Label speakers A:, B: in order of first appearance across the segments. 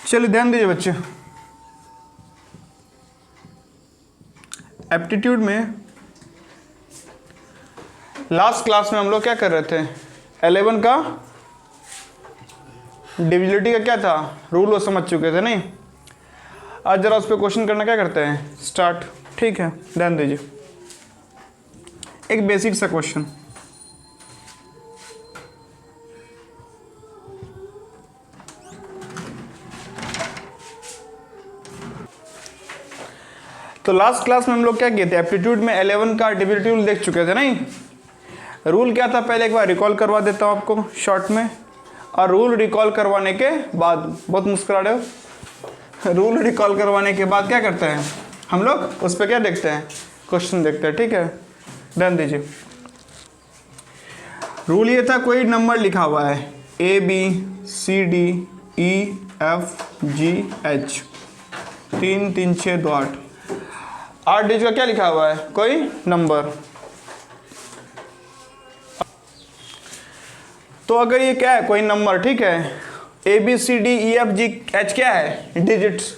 A: चलिए ध्यान दीजिए बच्चे, एप्टीट्यूड में लास्ट क्लास में हम लोग क्या कर रहे थे, 11 का डिविजिबिलिटी का क्या था रूल वो समझ चुके थे नहीं। आज जरा उस पर क्वेश्चन करना क्या करते हैं, स्टार्ट। ठीक है, ध्यान दीजिए, एक बेसिक सा क्वेश्चन। तो लास्ट क्लास में हम लोग क्या किए थे, एप्टीट्यूड में 11 का डिविजिबिलिटी रूल देख चुके थे नहीं। रूल क्या था पहले एक बार रिकॉल करवा देता हूं आपको शॉर्ट में, और रूल रिकॉल करवाने के बाद, बहुत मुस्कुरा रहे हो, रूल रिकॉल करवाने के बाद क्या करते हैं हम लोग, उस पर क्या देखते हैं, क्वेश्चन देखते हैं। ठीक है, ध्यान दीजिए, रूल ये था, कोई नंबर लिखा हुआ है ABCDEFGH 3 3 6 2 8, 8 डिजिट का क्या लिखा हुआ है, कोई नंबर। तो अगर ये क्या है, कोई नंबर, ठीक है, ABCDEFGH क्या है, डिजिट्स।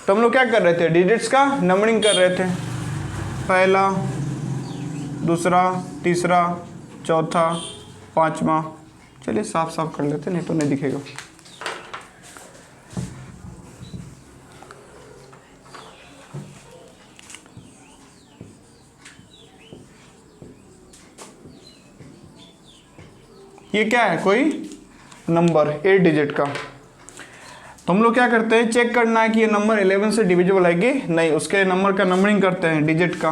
A: तो हम लोग क्या कर रहे थे, डिजिट्स का नंबरिंग कर रहे थे, पहला, दूसरा, तीसरा, चौथा, पांचवा। चलिए साफ साफ कर लेते, नहीं तो नहीं दिखेगा। ये क्या है, कोई नंबर 8 डिजिट का। तो हम लोग क्या करते हैं, चेक करना है कि ये नंबर 11 से डिविजिबल है कि नहीं, उसके लिए नंबर का नंबरिंग करते हैं डिजिट का,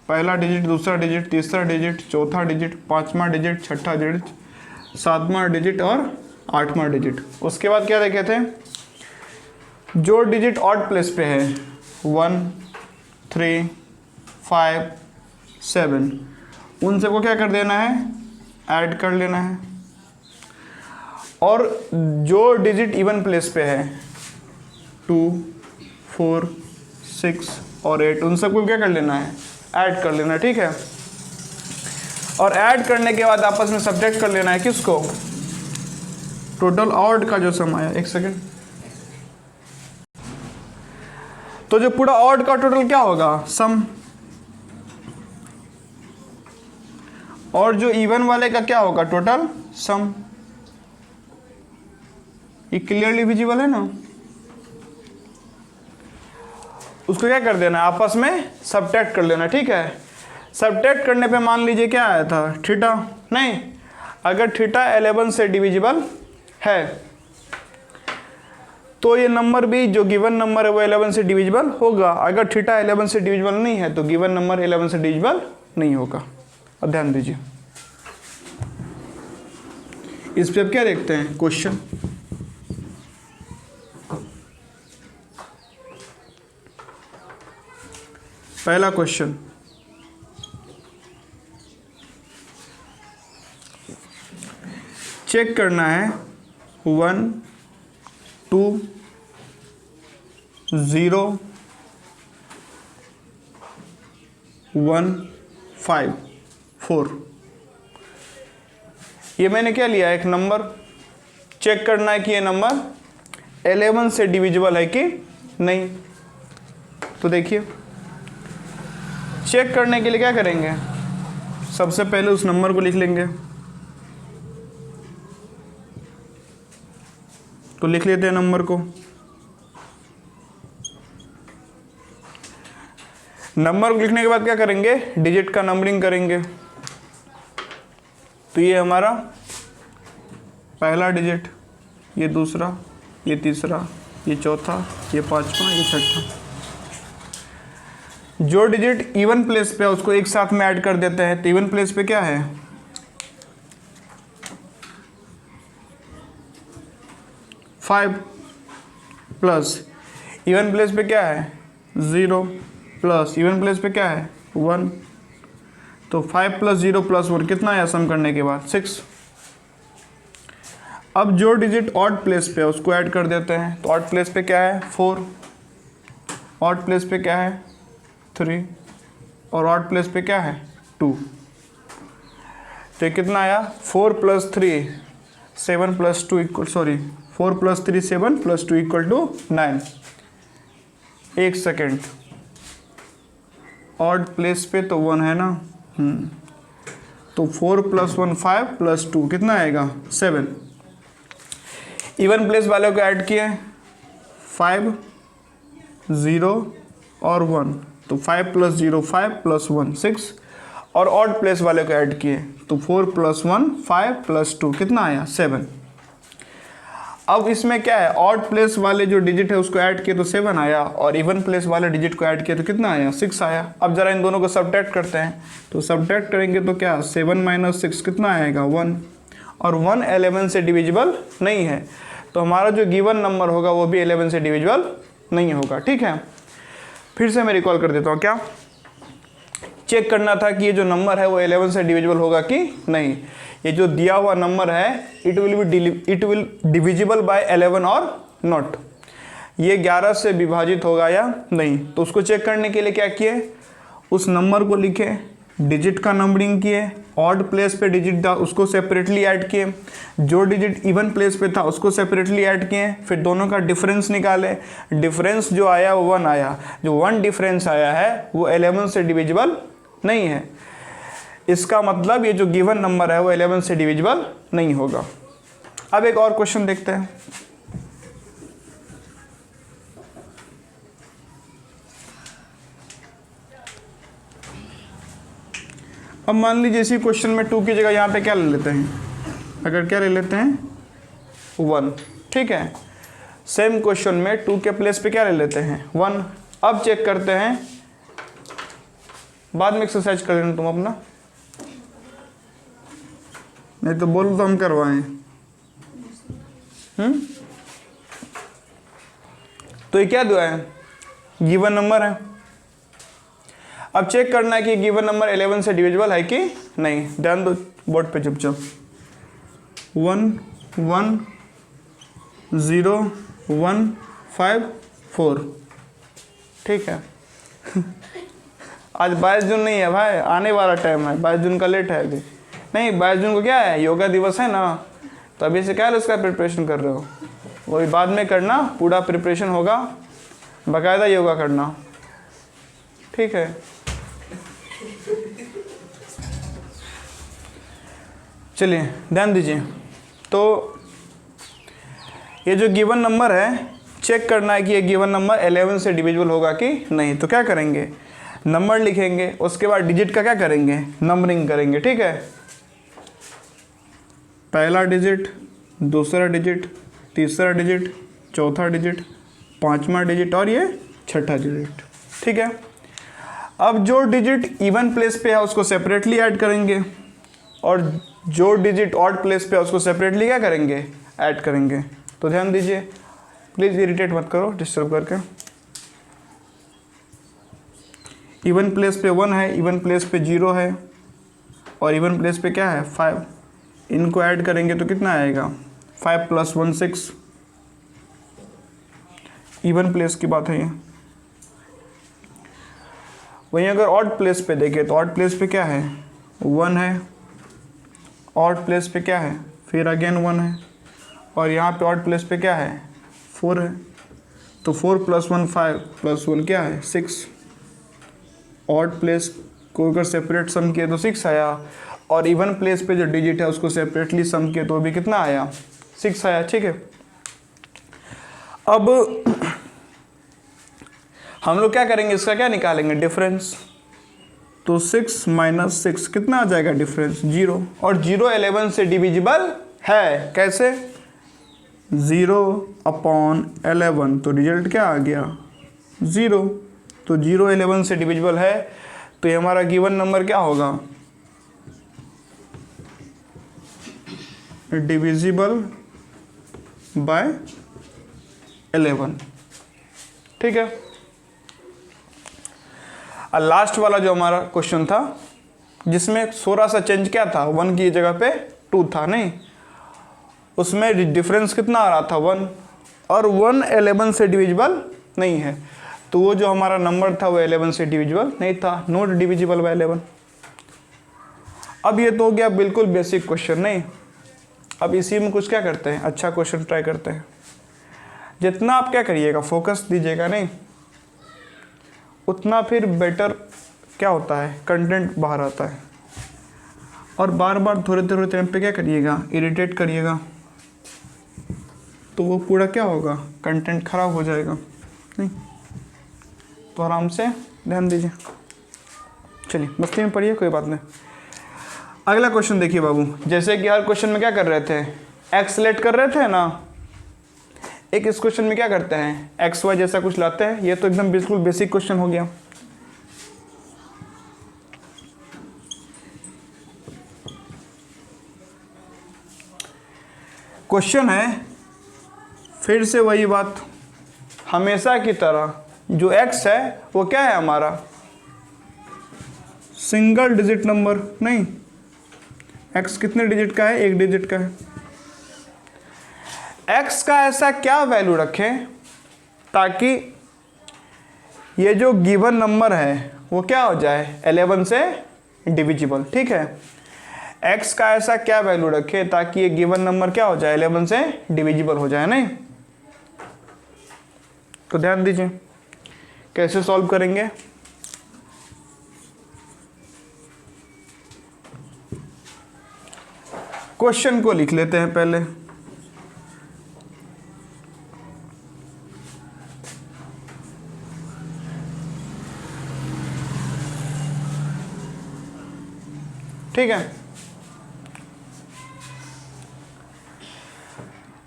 A: पहला डिजिट, दूसरा डिजिट, तीसरा डिजिट, चौथा डिजिट, पांचवा डिजिट, छठा डिजिट, सातवां डिजिट और आठवां डिजिट। उसके बाद क्या देखे थे, जो डिजिट ऑड प्लेस पे है 1 3 5 7, उन सबको क्या कर देना है, ऐड कर लेना है। और जो डिजिट इवन प्लेस पे है 2 4 6 और 8, उन सबको क्या कर लेना है, ऐड कर लेना है। ठीक है, और ऐड करने के बाद आपस में सब्ट्रैक्ट कर लेना है किसको, टोटल ऑड का जो सम आया। एक सेकेंड, तो जो पूरा ऑड का टोटल क्या होगा, सम, और जो इवन वाले का क्या होगा, टोटल सम। ये क्लियरली विजिबल है ना। उसको क्या कर देना, आपस में सब्ट्रैक्ट कर लेना। ठीक है, सब्ट्रैक्ट करने पे मान लीजिए क्या आया था, थीटा। नहीं, अगर थीटा 11 से डिविजिबल है तो ये नंबर भी जो गिवन नंबर है वो 11 से डिविजिबल होगा। अगर थीटा 11 से डिविजिबल नहीं है तो गिवन नंबर 11 से डिविजिबल नहीं होगा। अब ध्यान दीजिए, इस पे अब क्या देखते हैं, क्वेश्चन। पहला क्वेश्चन, चेक करना है 1 2 0 1 5 4। ये मैंने क्या लिया, एक नंबर। चेक करना है कि ये नंबर 11 से डिविजिबल है कि नहीं। तो देखिए, चेक करने के लिए क्या करेंगे, सबसे पहले उस नंबर को लिख लेंगे। तो लिख लेते हैं नंबर को। नंबर को लिखने के बाद क्या करेंगे, डिजिट का नंबरिंग करेंगे। तो ये हमारा पहला डिजिट, ये दूसरा, ये तीसरा, ये चौथा, ये पांचवा, ये छठा। जो डिजिट इवन प्लेस पे है उसको एक साथ में ऐड कर देते हैं। तो इवन प्लेस पे क्या है, 5 प्लस इवन प्लेस पे क्या है, 0 प्लस इवन प्लेस पे क्या है, 1। तो 5 प्लस 0 प्लस 1 कितना आया सम करने के बाद, 6। अब जो डिजिट ऑड प्लेस पे है उसको ऐड कर देते हैं। तो ऑड प्लेस पे क्या है, 4, ऑड प्लेस पे क्या है, 3, और ऑड प्लेस पे क्या है, 2। तो कितना आया, 4 प्लस 3 7 प्लस 2 इक्वल, सॉरी 4 + 3 7 + 2 = 9। एक सेकेंड, ऑड प्लेस पे तो 1 है ना, तो 4 + 1 5 + 2 कितना आएगा 7। इवन प्लेस वाले को ऐड किए 5 0 और 1, तो 5 + 0 5 + 1 6, और ऑड प्लेस वाले को ऐड किए तो 4 + 1 5 + 2 कितना आया 7। अब इसमें क्या है, ऑड प्लेस वाले जो डिजिट है उसको ऐड किए तो 7 आया, और इवन प्लेस वाले डिजिट को ऐड किए तो कितना आया 6 आया। अब जरा इन दोनों को सब्ट्रैक्ट करते हैं, तो सब्ट्रैक्ट करेंगे तो क्या 7 - 6 कितना आएगा 1, और 1 11 से डिविजिबल नहीं है, तो हमारा जो गिवन नंबर होगा वो भी 11 से डिविजिबल नहीं होगा। ठीक है, फिर से मैं रिकॉल कर देता हूँ। क्या चेक करना था कि ये जो नंबर है वो 11 से डिविजिबल होगा कि नहीं। ये जो दिया हुआ नंबर है इट विल डिविजिबल बाय 11 और नॉट, ये 11 से विभाजित होगा या नहीं। तो उसको चेक करने के लिए क्या किए, उस नंबर को लिखे, डिजिट का नंबरिंग किए, ऑड प्लेस पे डिजिट था उसको सेपरेटली ऐड किए, जो डिजिट इवन प्लेस पे था उसको सेपरेटली ऐड किए, फिर दोनों का डिफरेंस निकाले। डिफरेंस जो आया वो 1 आया, जो 1 डिफरेंस आया है वो 11 से डिविजिबल नहीं है। इसका मतलब ये जो गिवन नंबर है वो 11 से डिविजिबल नहीं होगा। अब एक और क्वेश्चन देखते हैं। अब मान लीजिए इसी क्वेश्चन में 2 की जगह यहाँ पे क्या ले लेते हैं, अगर क्या ले लेते हैं 1। ठीक है, सेम क्वेश्चन में 2 के प्लेस पे क्या ले लेते हैं 1। अब चेक करते हैं, बाद में एक्सरसाइज कर लेना तुम अपना, नहीं तो बोलो तो हम करवाएं। तो ये क्या दुआ है, गिवन नंबर है। अब चेक करना है कि गिवन नंबर 11 से डिविजिबल है कि नहीं। ध्यान दो बोर्ड पे चुपचाप। 1 1 0 1 5 4। ठीक है आज 22 जून नहीं है भाई, आने वाला टाइम है, 22 जून का लेट है अभी। नहीं 22 जून को क्या है, योगा दिवस है ना, तो अभी से क्या है उसका प्रिपरेशन कर रहे हो, वही बाद में करना, पूरा प्रिपरेशन होगा, बाकायदा योगा करना। ठीक है, चलिए ध्यान दीजिए। तो ये जो गिवन नंबर है चेक करना है कि ये गिवन नंबर 11 से डिविजिबल होगा कि नहीं। तो क्या करेंगे, नंबर लिखेंगे, उसके बाद डिजिट का क्या करेंगे, नंबरिंग करेंगे। ठीक है, पहला डिजिट, दूसरा डिजिट, तीसरा डिजिट, चौथा डिजिट, पांचवा डिजिट और ये छठा डिजिट। ठीक है, अब जो डिजिट इवन प्लेस पे है उसको सेपरेटली ऐड करेंगे, और जो डिजिट ऑड प्लेस पे है उसको सेपरेटली क्या करेंगे, ऐड करेंगे। तो ध्यान दीजिए, प्लीज़ इरिटेट मत करो डिस्टर्ब करके। इवन प्लेस पे 1 है, इवन प्लेस पे 0 है, और इवन प्लेस पे क्या है 5। इनको ऐड करेंगे तो कितना आएगा 5 + 1 6। इवन प्लेस की बात है ये। वहीं अगर ऑड प्लेस पे देखें तो ऑड प्लेस पे क्या है 1 है, ऑड प्लेस पे क्या है फिर अगेन 1 है, और यहाँ पे ऑड प्लेस पे क्या है 4 है। तो 4 + 1 5 + 1 क्या है 6। ऑड प्लेस को अगर सेपरेट सम किए तो 6 आया, और इवन प्लेस पे जो डिजिट है उसको सेपरेटली सम किए तो भी कितना आया 6 आया। ठीक है, अब हम लोग क्या करेंगे, इसका क्या निकालेंगे डिफरेंस। तो 6 - 6 कितना आ जाएगा डिफरेंस 0, और 0 11 से डिविजिबल है। कैसे 0/11, तो रिजल्ट क्या आ गया 0। तो 0 11 से डिविजिबल है, तो ये हमारा गिवन नंबर क्या होगा डिविजिबल बाय 11। ठीक है, और लास्ट वाला जो हमारा क्वेश्चन था जिसमें थोड़ा सा चेंज क्या था, 1 की जगह पे 2 था, नहीं उसमें डिफरेंस कितना आ रहा था 1, और 1 11 से डिविजिबल नहीं है, तो वो जो हमारा नंबर था वो 11 से डिविजिबल नहीं था, नॉट डिविजिबल बाय 11। अब ये तो हो गया बिल्कुल बेसिक क्वेश्चन। नहीं, अब इसी में कुछ क्या करते हैं, अच्छा क्वेश्चन ट्राई करते हैं। जितना आप क्या करिएगा, फोकस दीजिएगा नहीं, उतना फिर बेटर क्या होता है, कंटेंट बाहर आता है। और बार बार थोड़े थोड़े टाइम पे क्या करिएगा, इरिटेट करिएगा, तो वो पूरा क्या होगा, कंटेंट खराब हो जाएगा। नहीं तो आराम से ध्यान दीजिए। चलिए मस्ती में पढ़िए, कोई बात नहीं। अगला क्वेश्चन देखिए बाबू, जैसे कि हर क्वेश्चन में क्या कर रहे थे, एक्स सेलेक्ट कर रहे थे ना, एक इस क्वेश्चन में क्या करते हैं, एक्स वाई जैसा कुछ लाते हैं। ये तो एकदम बिल्कुल बेसिक क्वेश्चन हो गया। क्वेश्चन है फिर से वही बात, हमेशा की तरह जो x है वो क्या है हमारा, सिंगल डिजिट नंबर। नहीं, x कितने डिजिट का है, एक डिजिट का है। x का ऐसा क्या वैल्यू रखें ताकि ये जो गिवन नंबर है वो क्या हो जाए, 11 से डिविजिबल। ठीक है, x का ऐसा क्या वैल्यू रखें ताकि ये गिवन नंबर क्या हो जाए, 11 से डिविजिबल हो जाए। नहीं तो ध्यान दीजिए कैसे सॉल्व करेंगे। क्वेश्चन को लिख लेते हैं पहले। ठीक है,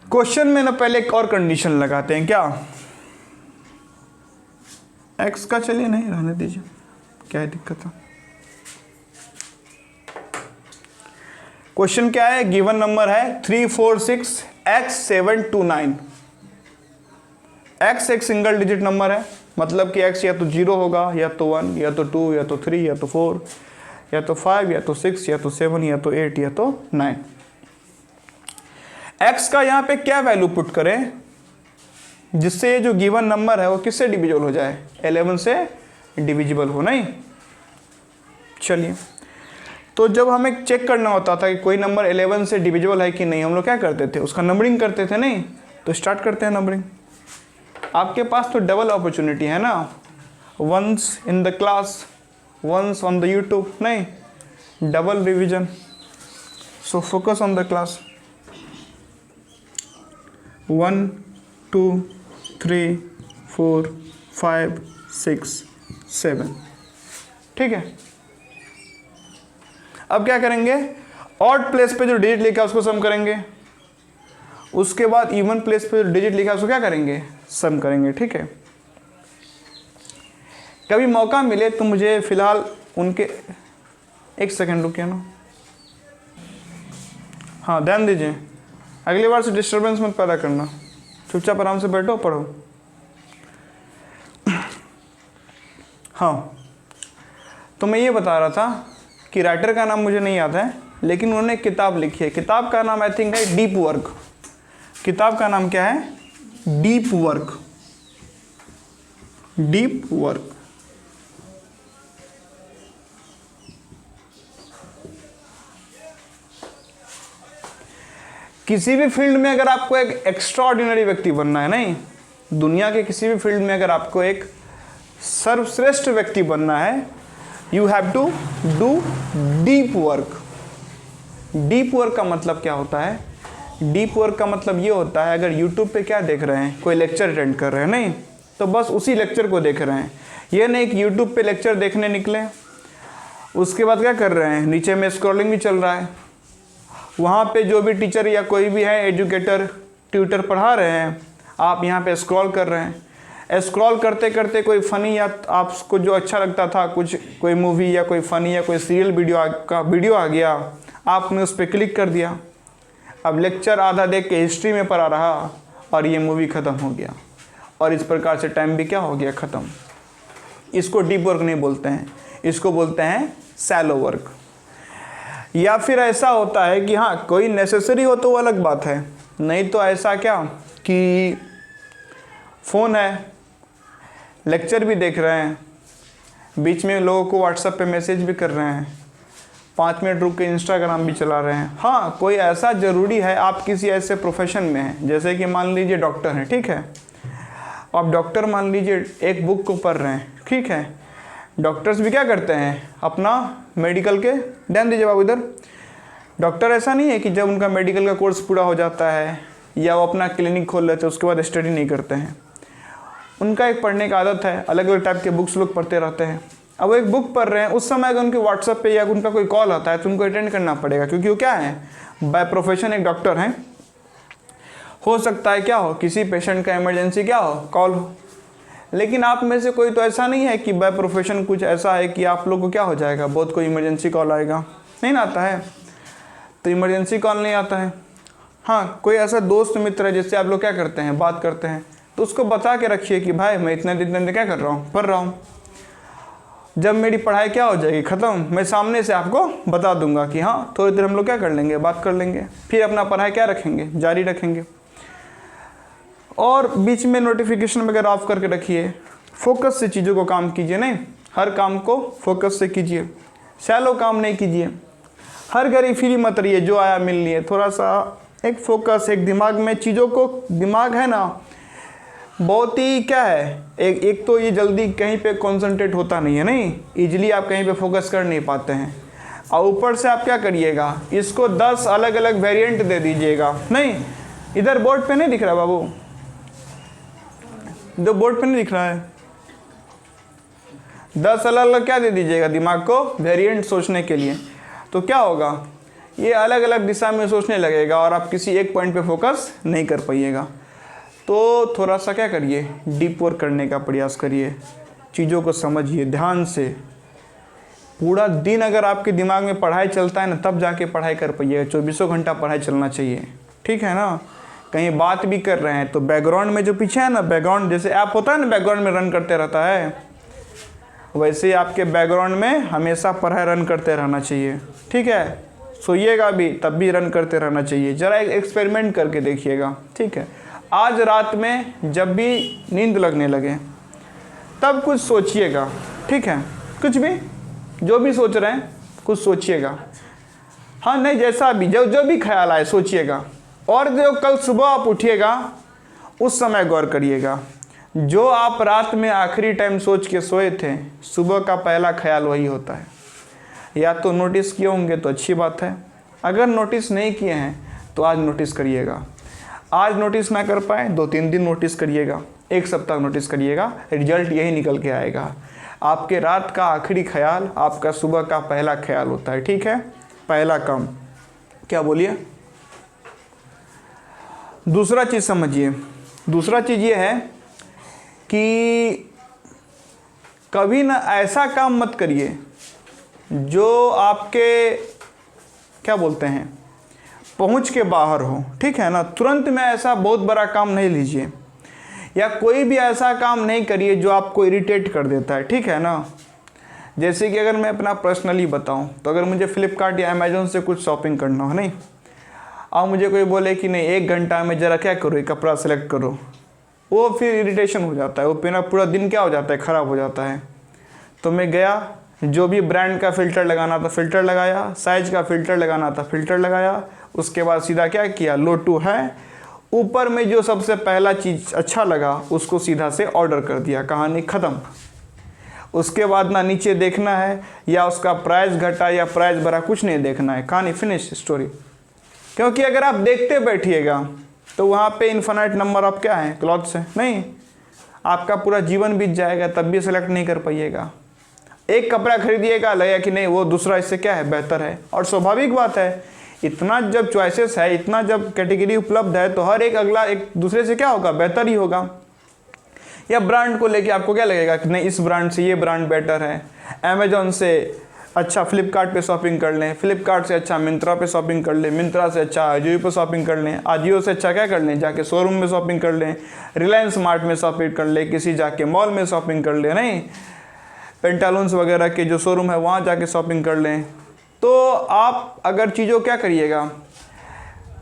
A: क्वेश्चन में ना पहले एक और कंडीशन लगाते हैं, क्या, एक्स का चलिए नहीं रहने दीजिए, क्या है दिक्कत है। क्वेश्चन क्या है, गिवन नंबर है 346x729। x एक सिंगल डिजिट नंबर है, मतलब कि x या तो 0 होगा, या तो 1, या तो 2, या तो 3, या तो 4, या तो 5, या तो 6, या तो 7, या तो 8, या तो 9। x का यहाँ पे क्या वैल्यू पुट करें जिससे ये जो गिवन नंबर है वो किससे डिविजिबल हो जाए, 11 से डिविजिबल हो। नहीं चलिए, तो जब हमें चेक करना होता था कि कोई नंबर 11 से डिविजिबल है कि नहीं, हम लोग क्या करते थे, उसका नंबरिंग करते थे। नहीं तो स्टार्ट करते हैं नंबरिंग। आपके पास तो डबल अपॉर्चुनिटी है ना, once in the class, once on the YouTube. नहीं, double revision, so focus on the class. 1 2 3 4 5 6 7। ठीक है, अब क्या करेंगे, ऑड प्लेस पे जो डिजिट लिखा है उसको सम करेंगे, उसके बाद इवन प्लेस पे जो डिजिट लिखा है उसको क्या करेंगे, सम करेंगे। ठीक है, कभी मौका मिले तो मुझे फिलहाल उनके, एक सेकंड रुकिए ना, हाँ ध्यान दीजिए, अगली बार से डिस्टर्बेंस मत पैदा करना, चुपचाप आराम से बैठो पढ़ो। हाँ, तो मैं ये बता रहा था कि राइटर का नाम मुझे नहीं याद है, लेकिन उन्होंने एक किताब लिखी है। किताब का नाम आई थिंक है डीप वर्क। किताब का नाम क्या है, डीप वर्क। Deep work. किसी भी फील्ड में अगर आपको एक एक्स्ट्राऑर्डिनरी व्यक्ति बनना है, नहीं, दुनिया के किसी भी फील्ड में अगर आपको एक सर्वश्रेष्ठ व्यक्ति बनना है, you have to do deep work. Deep work का मतलब क्या होता है, डीप वर्क का मतलब ये होता है, अगर यूट्यूब पे क्या देख रहे हैं, कोई लेक्चर अटेंड कर रहे हैं, नहीं तो बस उसी लेक्चर को देख रहे हैं। ये नहीं कि यूट्यूब पे लेक्चर देखने निकले, उसके बाद क्या कर रहे हैं, नीचे में स्क्रॉलिंग भी चल रहा है, वहाँ पे जो भी टीचर या कोई भी है एजुकेटर, ट्यूटर पढ़ा रहे हैं, आप यहाँ पे स्क्रॉल कर रहे हैं। स्क्रॉल करते करते कोई फ़नी या आपको जो अच्छा लगता था, कुछ कोई मूवी या कोई फ़नी या कोई सीरियल वीडियो आ गया, आपने उस पर क्लिक कर दिया। अब लेक्चर आधा देख के हिस्ट्री में पढ़ा रहा और ये मूवी ख़त्म हो गया, और इस प्रकार से टाइम भी क्या हो गया, ख़त्म। इसको डीप वर्क नहीं बोलते हैं, इसको बोलते हैं सैलो वर्क। या फिर ऐसा होता है कि हाँ कोई नेसेसरी हो तो वो अलग बात है, नहीं तो ऐसा क्या कि फ़ोन है, लेक्चर भी देख रहे हैं, बीच में लोगों को व्हाट्सएप पे मैसेज भी कर रहे हैं, 5 मिनट रुक के इंस्टाग्राम भी चला रहे हैं। हाँ, कोई ऐसा ज़रूरी है, आप किसी ऐसे प्रोफेशन में हैं, जैसे कि मान लीजिए डॉक्टर हैं, ठीक है, आप डॉक्टर मान लीजिए एक बुक को पढ़ रहे हैं, ठीक है। डॉक्टर्स भी क्या करते हैं, अपना मेडिकल के, ध्यान दीजिए बाबू इधर, डॉक्टर ऐसा नहीं है कि जब उनका मेडिकल का कोर्स पूरा हो जाता है या वो अपना क्लिनिक खोल लेते हैं उसके बाद स्टडी नहीं करते हैं। उनका एक पढ़ने का आदत है, अलग अलग टाइप के बुक्स लोग पढ़ते रहते हैं। अब वो एक बुक पढ़ रहे हैं, उस समय अगर उनके व्हाट्सएप पे या उनका कोई कॉल आता है तो उनको अटेंड करना पड़ेगा, क्योंकि वो क्या है, बाय प्रोफेशन एक डॉक्टर हैं। हो सकता है क्या हो, किसी पेशेंट का इमरजेंसी क्या हो, कॉल हो। लेकिन आप में से कोई तो ऐसा नहीं है कि बाय प्रोफेशन कुछ ऐसा है कि आप लोग को क्या हो जाएगा, बहुत कोई इमरजेंसी कॉल आएगा, नहीं ना आता है, तो इमरजेंसी कॉल नहीं आता है। हाँ, कोई ऐसा दोस्त मित्र है जिससे आप लोग क्या करते हैं, बात करते हैं, तो उसको बता के रखिए कि भाई मैं इतने दिन क्या कर रहा हूँ, पढ़ रहा हूँ, जब मेरी पढ़ाई क्या हो जाएगी ख़त्म, मैं सामने से आपको बता दूंगा कि हाँ थोड़ी देर हम लोग क्या कर लेंगे, बात कर लेंगे, फिर अपना पढ़ाई क्या रखेंगे, जारी रखेंगे। और बीच में नोटिफिकेशन वगैरह ऑफ करके रखिए, फोकस से चीज़ों को काम कीजिए, नहीं हर काम को फोकस से कीजिए, शैलो काम नहीं कीजिए, हर घड़ी फ्री मत रहिए, जो आया मिल लिए, थोड़ा सा एक फोकस, एक दिमाग में चीज़ों को, दिमाग है ना बहुत ही क्या है, एक तो ये जल्दी कहीं पे कंसंट्रेट होता नहीं है, नहीं इजीली आप कहीं पे फोकस कर नहीं पाते हैं। और ऊपर से आप क्या करिएगा, इसको 10 अलग अलग वेरिएंट दे दीजिएगा। नहीं, इधर बोर्ड पे नहीं दिख रहा बाबू, जो बोर्ड पे नहीं दिख रहा है, 10 अलग अलग क्या दे दीजिएगा दिमाग को, वेरिएंट सोचने के लिए। तो क्या होगा, ये अलग अलग दिशा में सोचने लगेगा और आप किसी एक पॉइंट पे फोकस नहीं कर पाइएगा। तो थोड़ा सा क्या करिए, डीप वर्क करने का प्रयास करिए, चीज़ों को समझिए ध्यान से। पूरा दिन अगर आपके दिमाग में पढ़ाई चलता है ना, तब जाके पढ़ाई कर पाइएगा, 24 घंटा पढ़ाई चलना चाहिए, ठीक है ना। कहीं बात भी कर रहे हैं तो बैकग्राउंड में जो पीछे है ना, बैकग्राउंड जैसे ऐप होता है ना, बैकग्राउंड में रन करते रहता है, वैसे ही आपके बैकग्राउंड में हमेशा पढ़ाई रन करते रहना चाहिए, ठीक है। सोइएगा भी तब भी रन करते रहना चाहिए। ज़रा एक एक्सपेरिमेंट करके देखिएगा, ठीक है। आज रात में जब भी नींद लगने लगे तब कुछ सोचिएगा, ठीक है, कुछ भी, जो भी सोच रहे हैं कुछ सोचिएगा। हाँ, नहीं जैसा भी जो भी ख्याल आए सोचिएगा, और जो कल सुबह आप उठिएगा उस समय गौर करिएगा, जो आप रात में आखिरी टाइम सोच के सोए थे, सुबह का पहला ख्याल वही होता है। या तो नोटिस किए होंगे तो अच्छी बात है, अगर नोटिस नहीं किए हैं तो आज नोटिस करिएगा। आज नोटिस ना कर पाए 2-3 दिन नोटिस करिएगा, 1 सप्ताह नोटिस करिएगा, रिजल्ट यही निकल के आएगा। आपके रात का आखिरी ख्याल आपका सुबह का पहला ख्याल होता है, ठीक है, पहला काम। क्या बोलिए, दूसरा चीज़ समझिए, दूसरा चीज़ ये है कि कभी ना ऐसा काम मत करिए जो आपके क्या बोलते हैं पहुंच के बाहर हो, ठीक है ना। तुरंत में ऐसा बहुत बड़ा काम नहीं लीजिए, या कोई भी ऐसा काम नहीं करिए जो आपको इरिटेट कर देता है, ठीक है ना। जैसे कि अगर मैं अपना पर्सनली बताऊं तो अगर मुझे फ्लिपकार्ट या अमेज़न से कुछ शॉपिंग करना हो, नहीं, अब मुझे कोई बोले कि नहीं 1 घंटा में ज़रा क्या करो, एक कपड़ा सेलेक्ट करो, वो फिर इरिटेशन हो जाता है, वो मेरा पूरा दिन क्या हो जाता है, ख़राब हो जाता है। तो मैं गया, जो भी ब्रांड का फ़िल्टर लगाना था फ़िल्टर लगाया, साइज का फ़िल्टर लगाना था फ़िल्टर लगाया, उसके बाद सीधा क्या किया, लो टू है, ऊपर में जो सबसे पहला चीज़ अच्छा लगा उसको सीधा से ऑर्डर कर दिया, कहानी ख़त्म। उसके बाद ना नीचे देखना है या उसका प्राइस घटा या प्राइस बढ़ा, कुछ नहीं देखना है, कहानी फिनिश स्टोरी। क्योंकि अगर आप देखते बैठिएगा तो वहाँ पे इन्फिनिट नंबर ऑफ क्या है, क्लॉथ्स है, नहीं आपका पूरा जीवन बीत जाएगा, तब भी सेलेक्ट नहीं कर पाइएगा। एक कपड़ा खरीदिएगा, लगेगा कि नहीं वो दूसरा इससे क्या है, बेहतर है। और स्वाभाविक बात है, इतना जब चॉइसेस है, इतना जब कैटेगरी उपलब्ध है, तो हर एक अगला एक दूसरे से क्या होगा, बेहतर ही होगा। या ब्रांड को लेके आपको क्या लगेगा कि नहीं इस ब्रांड से ये ब्रांड बेटर है, अमेजोन से अच्छा फ्लिपकार्ट पे शॉपिंग कर लें, फ्लिपकार्ट से अच्छा मिंत्रा पे शॉपिंग कर लें, मिंत्रा से अच्छा आजियो पे शॉपिंग कर लें, आजियो से अच्छा क्या कर लें, जाके शोरूम में शॉपिंग कर लें, रिलायंस मार्ट में शॉपिंग कर लें, किसी जाके मॉल में शॉपिंग कर लें, नहीं पेंटालून्स वगैरह के जो शोरूम है वहाँ जाके शॉपिंग कर लें। तो आप अगर चीज़ों क्या करिएगा,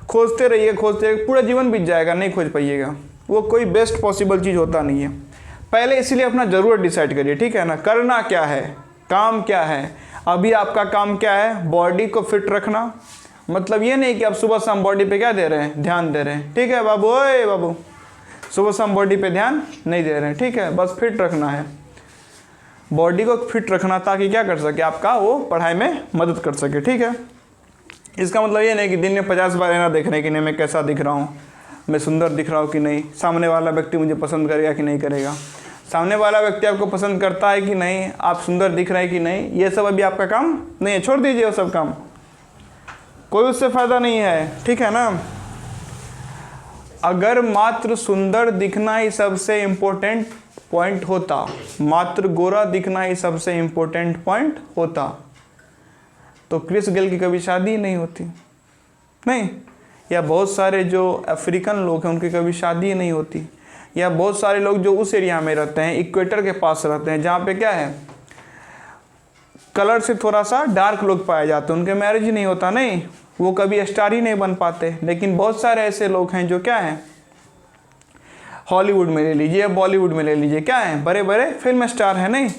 A: खोजते रहिए, पूरा जीवन बीत जाएगा, नहीं खोज पाइएगा। वो कोई बेस्ट पॉसिबल चीज़ होता नहीं है। पहले इसीलिए अपना ज़रूरत डिसाइड करिए, ठीक है ना, करना क्या है, काम क्या है, अभी आपका काम क्या है, बॉडी को फिट रखना। मतलब ये नहीं कि आप सुबह शाम बॉडी पे क्या दे रहे हैं, ध्यान दे रहे हैं, ठीक है बाबू, ओए बाबू, सुबह शाम बॉडी पे ध्यान नहीं दे रहे हैं, ठीक है, बस फिट रखना है, बॉडी को फिट रखना, ताकि क्या कर सके, आपका वो पढ़ाई में मदद कर सके, ठीक है। इसका मतलब ये नहीं कि दिन में 50 बार ना देख रहे हैं कि नहीं मैं कैसा दिख रहा हूँ, मैं सुंदर दिख रहा हूँ कि नहीं, सामने वाला व्यक्ति मुझे पसंद करेगा कि नहीं करेगा, सामने वाला व्यक्ति आपको पसंद करता है कि नहीं, आप सुंदर दिख रहे हैं कि नहीं, ये सब अभी आपका काम नहीं है, छोड़ दीजिए वो सब काम, कोई उससे फ़ायदा नहीं है, ठीक है ना। अगर मात्र सुंदर दिखना ही सबसे इम्पोर्टेंट पॉइंट होता, मात्र गोरा दिखना ही सबसे इम्पोर्टेंट पॉइंट होता, तो क्रिस गेल की कभी शादी नहीं होती, नहीं, या बहुत सारे जो अफ्रीकन लोग हैं उनकी कभी शादी नहीं होती, या बहुत सारे लोग जो उस एरिया में रहते हैं, इक्वेटर के पास रहते हैं, जहाँ पे क्या है, कलर से थोड़ा सा डार्क लोग पाए जाते हैं, उनके मैरिज नहीं होता, नहीं, वो कभी स्टार ही नहीं बन पाते। लेकिन बहुत सारे ऐसे लोग हैं जो क्या हैं, हॉलीवुड में ले लीजिए, बॉलीवुड में ले लीजिए, क्या हैं, बड़े बड़े फिल्म स्टार हैं, नहीं।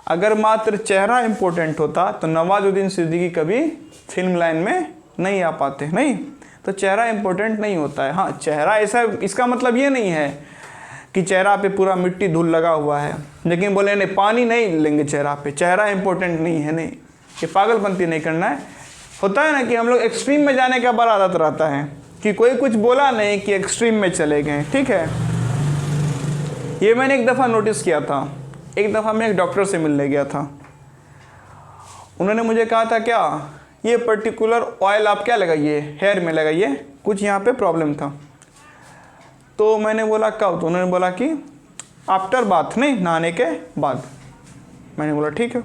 A: अगर मात्र चेहरा इंपॉर्टेंट होता तो नवाजुद्दीन सिद्दीकी कभी फिल्म लाइन में नहीं आ पाते, नहीं, तो चेहरा इंपॉर्टेंट नहीं होता है। हाँ, चेहरा ऐसा, इसका मतलब ये नहीं है कि चेहरा पे पूरा मिट्टी धूल लगा हुआ है, लेकिन बोले नहीं पानी नहीं लेंगे चेहरा पे, चेहरा इंपॉर्टेंट नहीं है, नहीं, ये पागलपंती नहीं करना है। होता है ना कि हम लोग एक्सट्रीम में जाने का बड़ा आदत रहता है कि कोई कुछ बोला नहीं कि एक्सट्रीम में चले गए, ठीक है। ये मैंने एक दफ़ा नोटिस किया था, एक दफ़ा मैं एक डॉक्टर से मिलने गया था, उन्होंने मुझे कहा था क्या ये पर्टिकुलर ऑयल आप क्या लगाइए, हेयर में लगाइए, कुछ यहाँ पे प्रॉब्लम था। तो मैंने बोला कब, तो उन्होंने बोला कि आफ्टर बाथ, नहीं, नहाने के बाद। मैंने बोला ठीक है।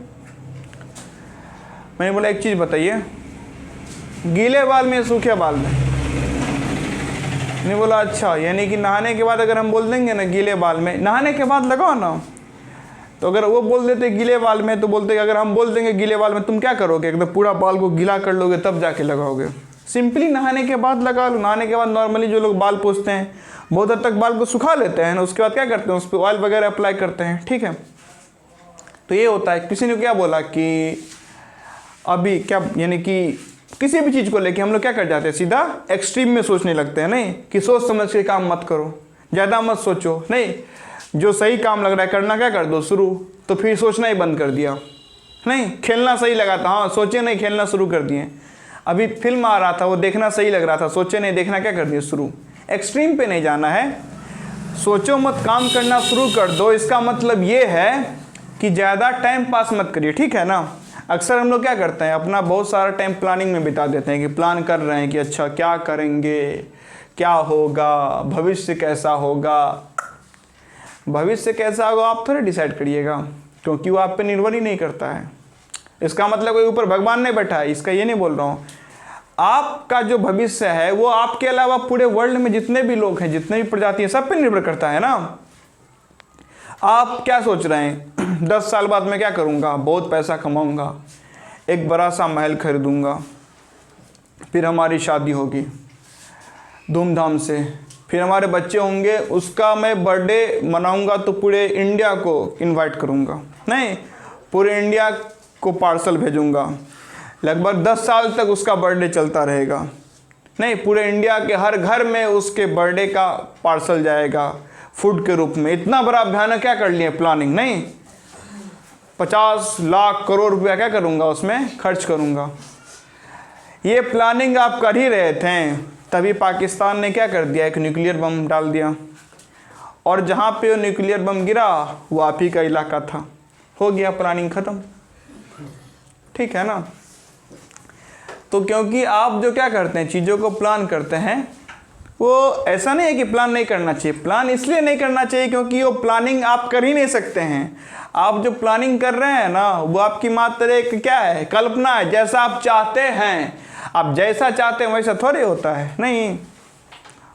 A: मैंने बोला एक चीज़ बताइए, गीले बाल में सूखे बाल में? नहीं, बोला अच्छा, यानी कि नहाने के बाद अगर हम बोल देंगे ना गीले बाल में, नहाने के बाद लगाओ ना, तो अगर वो बोल देते गीले बाल में तो बोलते अगर हम बोल देंगे गीले बाल में, तुम क्या करोगे, एकदम पूरा बाल को गीला कर लोगे तब जाके लगाओगे। सिंपली नहाने के बाद लगा लो। नहाने के बाद नॉर्मली जो लोग बाल पोंछते हैं बहुत हद तक बाल को सुखा लेते हैं ना, उसके बाद क्या करते हैं, उस पर ऑयल वगैरह अप्लाई करते हैं, ठीक है। तो ये होता है। किसी ने क्या बोला कि अभी क्या, यानी कि किसी भी चीज़ को लेके हम लोग क्या कर जाते हैं, सीधा एक्सट्रीम में सोचने लगते हैं, नहीं, कि सोच समझ के काम मत करो, ज़्यादा मत सोचो, नहीं, जो सही काम लग रहा है करना क्या कर दो शुरू, तो फिर सोचना ही बंद कर दिया, नहीं, खेलना सही लगा था, हाँ सोचे नहीं, खेलना शुरू कर दिए। अभी फिल्म आ रहा था, वो देखना सही लग रहा था, सोचे नहीं, देखना क्या कर दिया शुरू। एक्सट्रीम पे नहीं जाना है, सोचो मत, काम करना शुरू कर दो। इसका मतलब ये है कि ज़्यादा टाइम पास मत करिए, ठीक है ना। अक्सर हम लोग क्या करते हैं, अपना बहुत सारा टाइम प्लानिंग में बिता देते हैं, कि प्लान कर रहे हैं कि अच्छा क्या करेंगे, क्या होगा, भविष्य कैसा होगा। भविष्य कैसा होगा आप थोड़े डिसाइड करिएगा, क्योंकि वो आप पे निर्भर ही नहीं करता है। इसका मतलब कोई ऊपर भगवान नहीं बैठा है, इसका ये नहीं बोल रहा हूँ। आपका जो भविष्य है वो आपके अलावा पूरे वर्ल्ड में जितने भी लोग हैं, जितने भी प्रजाति हैं, सब पे निर्भर करता है ना। आप क्या सोच रहे हैं 10 साल बाद मैं क्या करूँगा, बहुत पैसा कमाऊँगा, एक बड़ा सा महल खरीदूँगा, फिर हमारी शादी होगी धूमधाम से, फिर हमारे बच्चे होंगे, उसका मैं बर्थडे मनाऊंगा तो पूरे इंडिया को इनवाइट करूंगा, नहीं, पूरे इंडिया को पार्सल भेजूंगा, लगभग 10 साल तक उसका बर्थडे चलता रहेगा, नहीं, पूरे इंडिया के हर घर में उसके बर्थडे का पार्सल जाएगा फूड के रूप में। इतना बड़ा भयानक क्या कर लिए प्लानिंग, नहीं, 50 लाख करोड़ रुपया क्या करूंगा उसमें खर्च करूंगा। ये प्लानिंग आप कर ही रहे थे, तभी पाकिस्तान ने क्या कर दिया, एक न्यूक्लियर बम डाल दिया, और जहाँ पे वो न्यूक्लियर बम गिरा वो आप ही का इलाका था, हो गया प्लानिंग ख़त्म, ठीक है ना। तो क्योंकि आप जो क्या करते हैं, चीज़ों को प्लान करते हैं, वो ऐसा नहीं है कि प्लान नहीं करना चाहिए, प्लान इसलिए नहीं करना चाहिए क्योंकि वो प्लानिंग आप कर ही नहीं सकते हैं। आप जो प्लानिंग कर रहे हैं ना, वो आपकी मात्र एक क्या है, कल्पना है, जैसा आप चाहते हैं। आप जैसा चाहते हैं वैसा थोड़ी होता है, नहीं,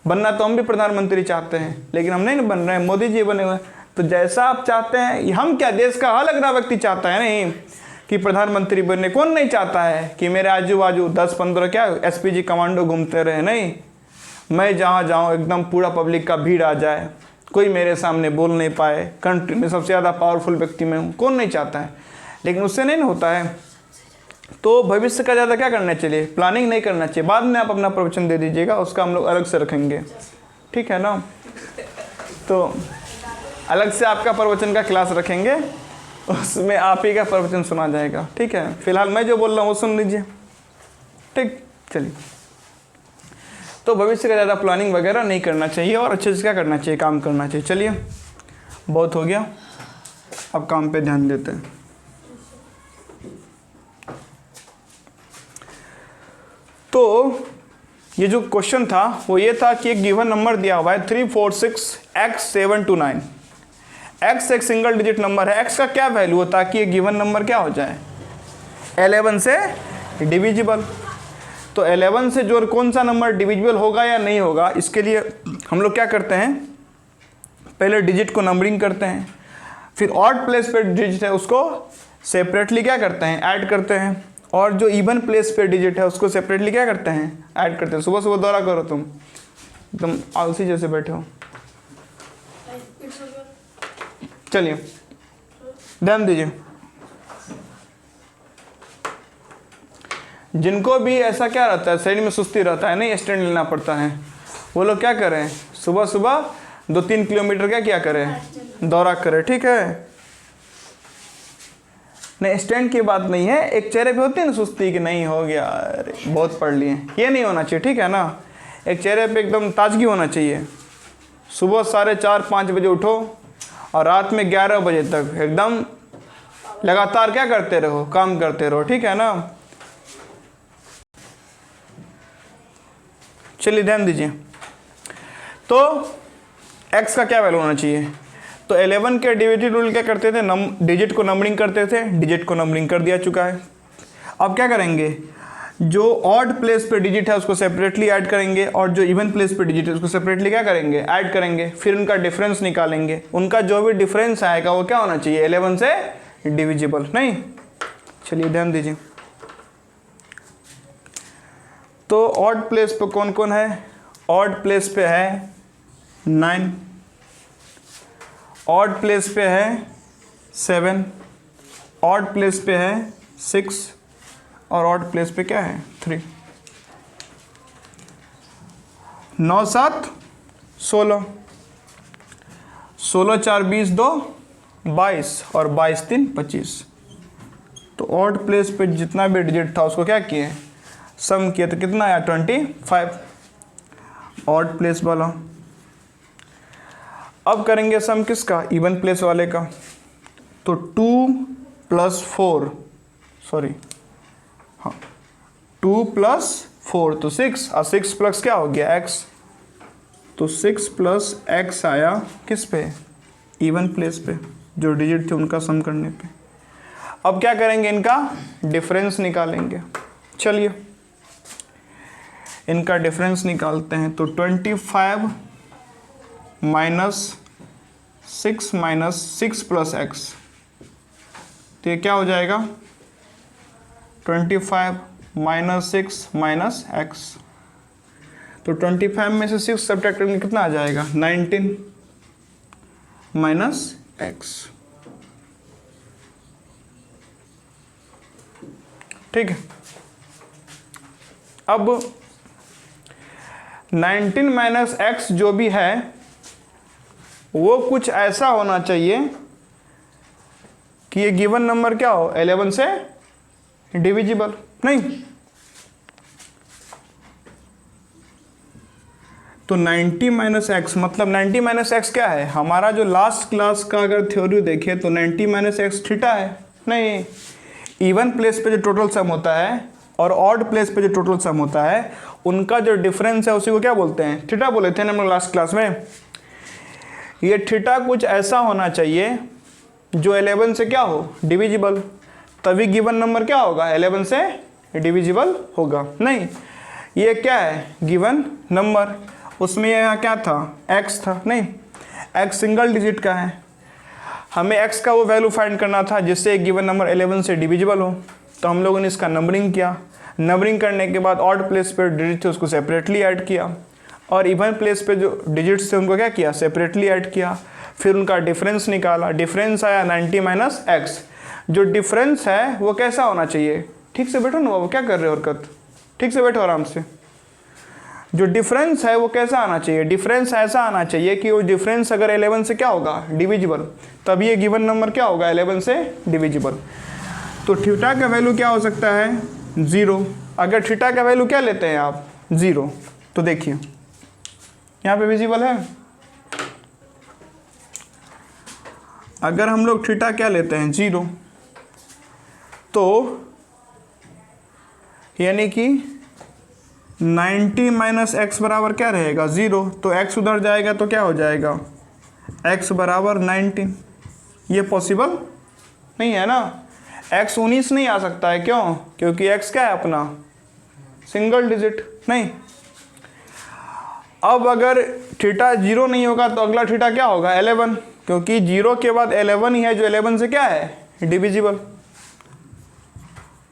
A: बनना तो हम भी प्रधानमंत्री चाहते हैं, लेकिन हम नहीं बन रहे हैं, मोदी जी बने हुए। तो जैसा आप चाहते हैं, हम क्या, देश का हर अगला व्यक्ति चाहता है नहीं कि प्रधानमंत्री बनने, कौन नहीं चाहता है कि मेरे आजू बाजू 10-15 क्या एसपीजी कमांडो घूमते रहे, नहीं, मैं जहाँ जाऊँ एकदम पूरा पब्लिक का भीड़ आ जाए, कोई मेरे सामने बोल नहीं पाए, कंट्री में सबसे ज़्यादा पावरफुल व्यक्ति मैं हूँ, कौन नहीं चाहता है। लेकिन उससे नहीं होता है, तो भविष्य का ज़्यादा क्या करना चाहिए, प्लानिंग नहीं करना चाहिए। बाद में आप अपना प्रवचन दे दीजिएगा, उसका हम लोग अलग से रखेंगे, ठीक है ना। तो अलग से आपका प्रवचन का क्लास रखेंगे, उसमें आप ही का प्रवचन सुना जाएगा, ठीक है। फिलहाल मैं जो बोल रहा हूँ वो सुन लीजिए, ठीक। चलिए, तो भविष्य का ज़्यादा प्लानिंग वगैरह नहीं करना चाहिए और अच्छे से क्या करना चाहिए, काम करना चाहिए। चलिए, बहुत हो गया, अब काम पे ध्यान देते हैं। तो ये जो क्वेश्चन था वो ये था कि एक गिवन नंबर दिया हुआ है 346x729। x एक सिंगल डिजिट नंबर है, x का क्या वैल्यू होता है कि ये गिवन नंबर क्या हो जाए, 11 से डिविजिबल। तो 11 से जो कौन सा नंबर डिविजिबल होगा या नहीं होगा, इसके लिए हम लोग क्या करते हैं, पहले डिजिट को नंबरिंग करते हैं, फिर ऑड प्लेस पे डिजिट है उसको सेपरेटली क्या करते हैं, ऐड करते हैं, और जो इवन प्लेस पे डिजिट है उसको सेपरेटली क्या करते हैं, ऐड करते हैं। सुबह सुबह दौरा करो, तुम एकदम आलसी जैसे बैठे हो। चलिए ध्यान दीजिए, जिनको भी ऐसा क्या रहता है, शरीर में सुस्ती रहता है, नहीं स्टैंड लेना पड़ता है, वो लोग क्या करें, सुबह सुबह 2-3 किलोमीटर क्या करें, दौरा करें, ठीक है। नहीं, स्टैंड की बात नहीं है, एक चेहरे पे होती है ना सुस्ती कि नहीं हो गया, अरे बहुत पढ़ लिए, ये नहीं होना चाहिए, ठीक है ना। एक चेहरे पे एकदम ताजगी होना चाहिए। सुबह 4:30-5 बजे उठो और रात में 11 बजे तक एकदम लगातार क्या करते रहो, काम करते रहो, ठीक है ना। चलिए ध्यान दीजिए, तो x का क्या वैल्यू होना चाहिए, तो 11 के डिविजिट रूल क्या करते थे, डिजिट को नंबरिंग करते थे, डिजिट को नंबरिंग कर दिया चुका है। अब क्या करेंगे, जो ऑड प्लेस पे डिजिट है उसको सेपरेटली ऐड करेंगे, और जो इवन प्लेस पे डिजिट है उसको सेपरेटली क्या करेंगे, ऐड करेंगे, फिर उनका डिफरेंस निकालेंगे। उनका जो भी डिफरेंस आएगा वो क्या होना चाहिए, 11 से डिविजिबल, नहीं। चलिए ध्यान दीजिए, तो ऑड प्लेस पे कौन कौन है, ऑड प्लेस पे है 9, ऑड प्लेस पे है 7, ऑड प्लेस पे है 6, और ऑड प्लेस पे क्या है 3। 9 7 16, 16 4 20 2 22, और 22 3 25। तो ऑड प्लेस पे जितना भी डिजिट था उसको क्या किए, सम किए, तो कितना आया 25 ऑड प्लेस वाला। अब करेंगे सम किसका, इवन प्लेस वाले का। तो 2 + 4, सॉरी हाँ 2 + 4 तो 6, और 6 प्लस क्या हो गया x, तो 6 + x आया किस पे, इवन प्लेस पे, जो डिजिट थे उनका सम करने पे। अब क्या करेंगे, इनका डिफरेंस निकालेंगे। चलिए इनका डिफरेंस निकालते हैं, तो 25 -6 -6 + x, तो ये क्या हो जाएगा, 25 -6 -x। तो 25 में से 6 सब्ट्रैक्ट करके कितना आ जाएगा, 19 -x, ठीक है। अब 19 - x जो भी है वो कुछ ऐसा होना चाहिए कि ये गिवन नंबर क्या हो, 11 से डिविजिबल, नहीं। तो 90 - x मतलब 90 - x क्या है, हमारा जो लास्ट क्लास का अगर थ्योरी देखें तो 90 - x थीटा है, नहीं। इवन प्लेस पे जो टोटल सम होता है और ऑड प्लेस पे जो टोटल सम होता है उनका जो डिफरेंस है उसी को क्या बोलते हैं, थीटा बोले थे ना हम लोग लास्ट क्लास में। ये थीटा कुछ ऐसा होना चाहिए जो 11 से क्या हो, डिविजिबल, तभी गिवन नंबर क्या होगा, 11 से डिविजिबल होगा, नहीं। ये क्या है, गिवन नंबर, उसमें यहाँ क्या था, x था, नहीं। x सिंगल डिजिट का है, हमें x का वो वैल्यू फाइंड करना था जिससे गिवन नंबर 11 से डिविजिबल हो। तो हम लोगों ने इसका नंबरिंग किया, नंबरिंग करने के बाद ऑड प्लेस पे डिजिट थे उसको सेपरेटली ऐड किया, और इवन प्लेस पे जो डिजिट्स थे उनको क्या किया, सेपरेटली ऐड किया, फिर उनका डिफरेंस निकाला, डिफरेंस आया 90 - x। जो डिफरेंस है वो कैसा होना चाहिए, ठीक से बैठो ना बाबू, क्या कर रहे हो हरकत, ठीक से बैठो आराम से। जो डिफरेंस है वो कैसा आना चाहिए, डिफरेंस ऐसा आना चाहिए कि वो डिफरेंस अगर 11 से क्या होगा, डिविजिबल, तब ये गिवन नंबर क्या होगा, 11 से डिविजिबल। तो थीटा का वैल्यू क्या हो सकता है, 0। अगर थीटा का वैल्यू क्या लेते हैं आप, 0, तो देखिए यहाँ पे विजिबल है। अगर हम लोग थीटा क्या लेते हैं, 0, तो यानी कि 90 माइनस एक्स बराबर क्या रहेगा, 0। तो x उधर जाएगा तो क्या हो जाएगा, x बराबर 19। ये पॉसिबल नहीं है ना, x 19 नहीं आ सकता है, क्यों, क्योंकि x क्या है अपना, सिंगल डिजिट नहीं। अब अगर थीटा 0 नहीं होगा तो अगला थीटा क्या होगा, 11, क्योंकि 0 के बाद 11 ही है जो 11 से क्या है, डिविजिबल।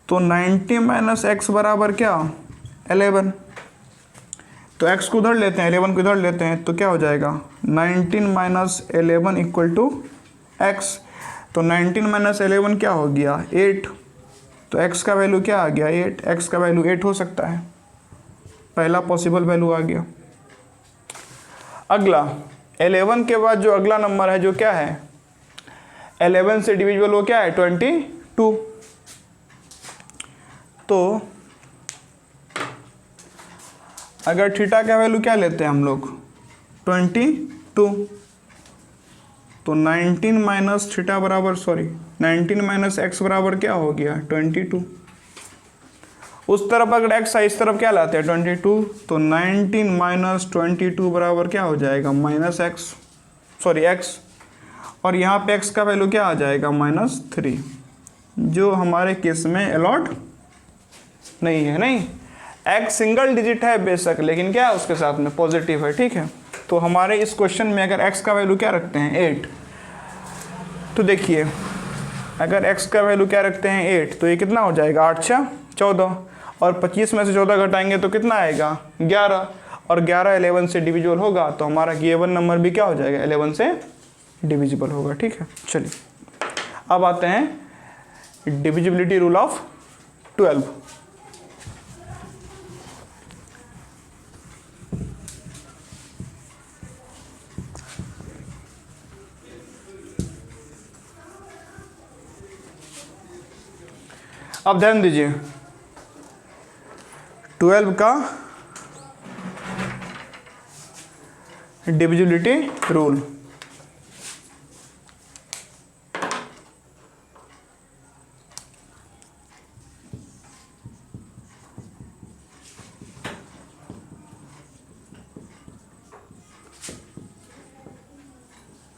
A: तो 90 माइनस एक्स बराबर क्या, 11। तो x को उधर लेते हैं, 11 को इधर लेते हैं, तो क्या हो जाएगा, 19 माइनस 11 इक्वल टू एक्स। तो 19 माइनस 11 क्या हो गया, 8। तो x का वैल्यू क्या आ गया, 8। x का वैल्यू 8 हो सकता है, पहला पॉसिबल वैल्यू आ गया। अगला 11 के बाद जो अगला नंबर है जो क्या है, 11 से डिविजिबल वो क्या है, 22। तो अगर थीटा का वैल्यू क्या लेते हैं हम लोग, 22, तो 19 माइनस थीटा बराबर 19 माइनस एक्स बराबर क्या हो गया, 22। उस तरफ अगर एक्स है, इस तरफ क्या लाते हैं, 22, तो 19 माइनस 22 बराबर क्या हो जाएगा, माइनस एक्स, एक्स। और यहाँ पे एक्स का वैल्यू क्या आ जाएगा, -3, जो हमारे केस में अलॉट नहीं है। नहीं, एक्स सिंगल डिजिट है बेशक, लेकिन क्या है उसके साथ में पॉजिटिव है, ठीक है। तो हमारे इस क्वेश्चन में अगर एक्स का वैल्यू क्या रखते हैं, 8, तो देखिए अगर एक्स का वैल्यू क्या रखते हैं, 8, तो ये कितना हो जाएगा, 8 6 14, और 25 में से 14 घटाएंगे तो कितना आएगा, 11, और 11 11 से डिविजिबल होगा, तो हमारा गिवन नंबर भी क्या हो जाएगा, 11 से डिविजिबल होगा, ठीक है। चलिए अब आते हैं डिविजिबिलिटी रूल ऑफ 12। अब ध्यान दीजिए, 12 का divisibility rule.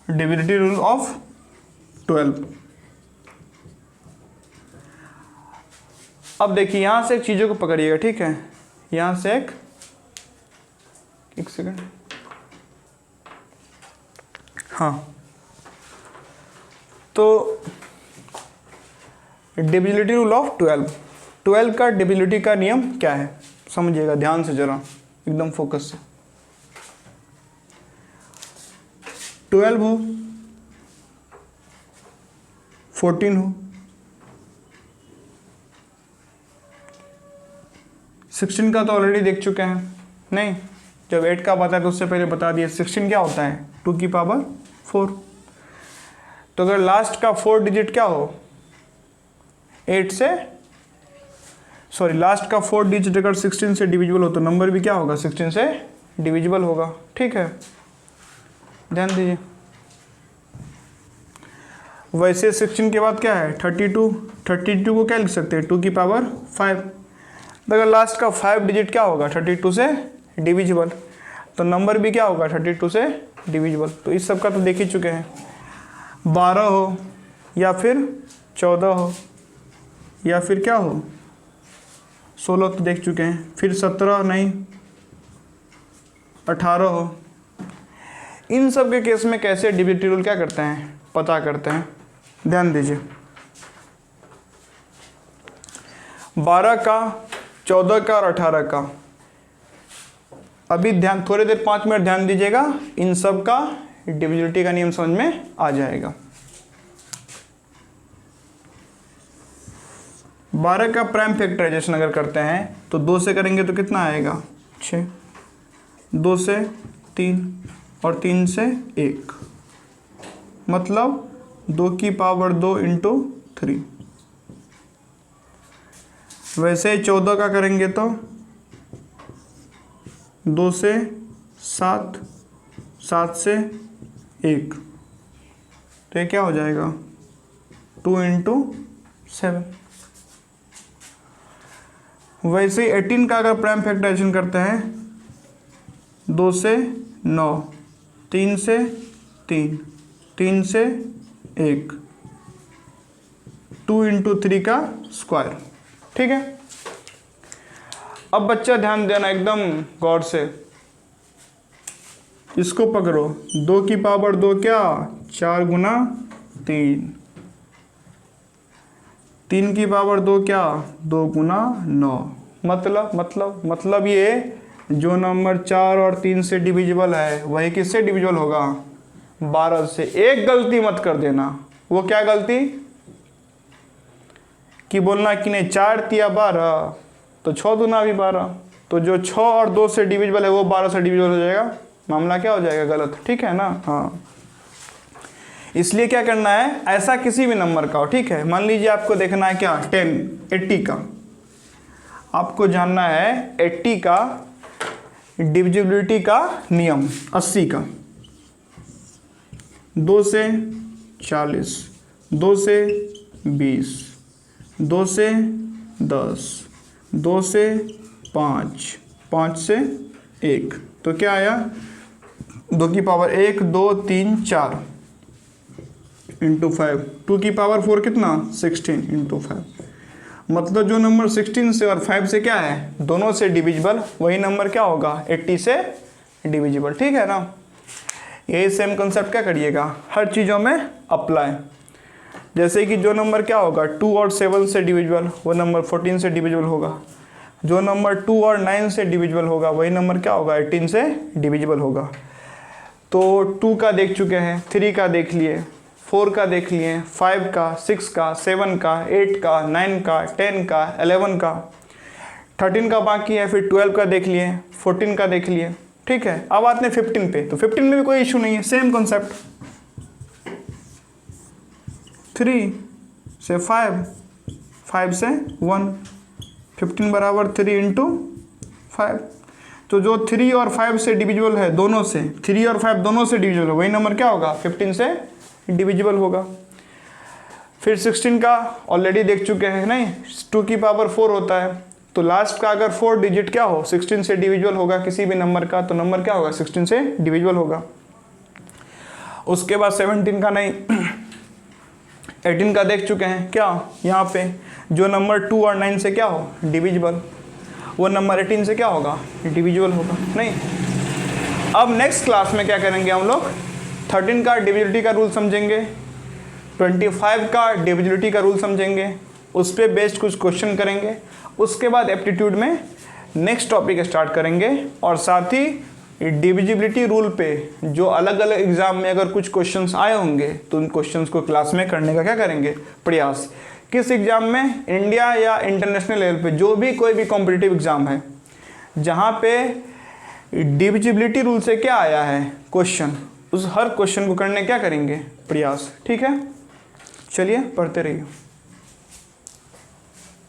A: Divisibility rule of 12। अब देखिए यहां से एक चीजों को पकड़िएगा, ठीक है। यहां से एक सेकंड, हाँ, तो डिविजिबिलिटी रूल ऑफ 12 का डिविजिबिलिटी का नियम क्या है, समझिएगा ध्यान से जरा, एकदम फोकस से। 12 हो, 14 हो, 16 का तो ऑलरेडी देख चुके हैं, नहीं, जब 8 का बताया तो उससे पहले बता दिए 16 क्या होता है, 2 की पावर 4। तो अगर लास्ट का 4 डिजिट क्या हो, 8 से लास्ट का 4 डिजिट अगर 16 से डिविजिबल हो तो नंबर भी क्या होगा, 16 से डिविजिबल होगा, ठीक है। ध्यान दीजिए, वैसे 16 के बाद क्या है, 32 को क्या लिख सकते हैं, 2 की पावर 5। अगर लास्ट का 5 डिजिट क्या होगा, 32 से डिविजिबल, तो नंबर भी क्या होगा, 32 से डिविजिबल। तो इस सब का तो देख ही चुके हैं, 12 हो या फिर 14 हो या फिर क्या हो, 16 तो देख चुके हैं, फिर 17 नहीं, 18 हो। इन सब के केस में कैसे डिविजिबिलिटी रूल क्या करते हैं, पता करते हैं। ध्यान दीजिए, 12 का, 14 का और 18 का, अभी ध्यान, थोड़ी देर 5 मिनट ध्यान दीजिएगा, इन सब का डिविजिबिलिटी का नियम समझ में आ जाएगा। 12 का प्राइम फैक्टराइजेशन अगर करते हैं तो 2 से करेंगे तो कितना आएगा 6, 2 से 3 और 3 से 1, मतलब 2 की पावर 2 इंटू 3। वैसे 14 का करेंगे तो 2 से 7, 7 से 1, तो ये क्या हो जाएगा 2 इंटू 7। वैसे 18 का अगर प्राइम फैक्टराइजेशन करते हैं 2 से 9, 3 से 3, 3 से 1, 2 इंटू 3 का स्क्वायर। ठीक है, अब बच्चा ध्यान देना एकदम गौर से, इसको पकड़ो। 2 की पावर 2 क्या 4 गुना 3, 3 की पावर 2 क्या 2 गुना 9। मतलब ये जो नंबर 4 और 3 से डिविजिबल है वही किससे डिविजिबल होगा 12 से। एक गलती मत कर देना, वो क्या गलती कि बोलना कि नहीं 4 तिया 12 तो 6 दूना भी 12, तो जो 6 और 2 से डिविजिबल है वो 12 से डिविजिबल हो जाएगा, मामला क्या हो जाएगा गलत। ठीक है ना, हाँ। इसलिए क्या करना है, ऐसा किसी भी नंबर का हो, ठीक है, मान लीजिए आपको देखना है क्या 80 का, आपको जानना है 80 का डिविजिबिलिटी का नियम 80 का। 2 से 40, 2 से 20, 2 से 10, 2 से 5, 5 से 1, तो क्या आया 2 की पावर 1, 2, 3, 4 इंटू 5, 2 की पावर 4 कितना 16 इंटू 5। मतलब जो नंबर 16 से और 5 से क्या है दोनों से डिविजिबल, वही नंबर क्या होगा 80 से डिविजिबल। ठीक है ना, यही सेम कंसेप्ट क्या करिएगा हर चीज़ों में अप्लाई। जैसे कि जो नंबर क्या होगा 2 और 7 से डिविजिबल वो नंबर 14 से डिविजिबल होगा, जो नंबर 2 और 9 से डिविजिबल होगा वही नंबर क्या होगा 18 से डिविजिबल होगा। तो 2 का देख चुके हैं, 3 का देख लिए, 4 का देख लिए, 5 का, 6 का, 7 का, 8 का, 9 का, 10 का, 11 का, 13 का बाकी है, फिर 12 का देख लिए, 14 का देख लिए। ठीक है, अब आते हैं 15 पे, तो 15 में भी कोई इशू नहीं है, सेम कॉन्सेप्ट 3 से 5, 5 से 1, 15 बराबर 3 इंटू 5। तो जो 3 और 5 से डिविजिबल है दोनों से, 3 और 5 दोनों से डिविजिबल है, वही नंबर क्या होगा 15 से डिविजिबल होगा। फिर 16 का ऑलरेडी देख चुके हैं नहीं, 2 की पावर 4 होता है, तो लास्ट का अगर 4 डिजिट क्या हो 16 से डिविजिबल होगा किसी भी नंबर का, तो नंबर क्या होगा 16 से डिविजिबल होगा। उसके बाद 17 का नहीं 18 का देख चुके हैं, क्या यहाँ पे जो नंबर 2 और 9 से क्या हो डिविजिबल, वो नंबर 18 से क्या होगा डिविजिबल होगा नहीं। अब नेक्स्ट क्लास में क्या करेंगे हम लोग 13 का डिविजिबिलिटी का रूल समझेंगे, 25 का डिविजिबिलिटी का रूल समझेंगे, उस पर बेस्ड कुछ क्वेश्चन करेंगे। उसके बाद एप्टीट्यूड में नेक्स्ट टॉपिक स्टार्ट करेंगे, और साथ ही डिविजिबिलिटी रूल पे जो अलग अलग एग्जाम में अगर कुछ क्वेश्चंस आए होंगे तो उन क्वेश्चंस को क्लास में करने का क्या करेंगे प्रयास। किस एग्ज़ाम में, इंडिया या इंटरनेशनल लेवल पे जो भी कोई भी कॉम्पिटिटिव एग्ज़ाम है जहाँ पे डिविजिबिलिटी रूल से क्या आया है क्वेश्चन, उस हर क्वेश्चन को करने क्या करेंगे प्रयास। ठीक है, चलिए पढ़ते रहिए।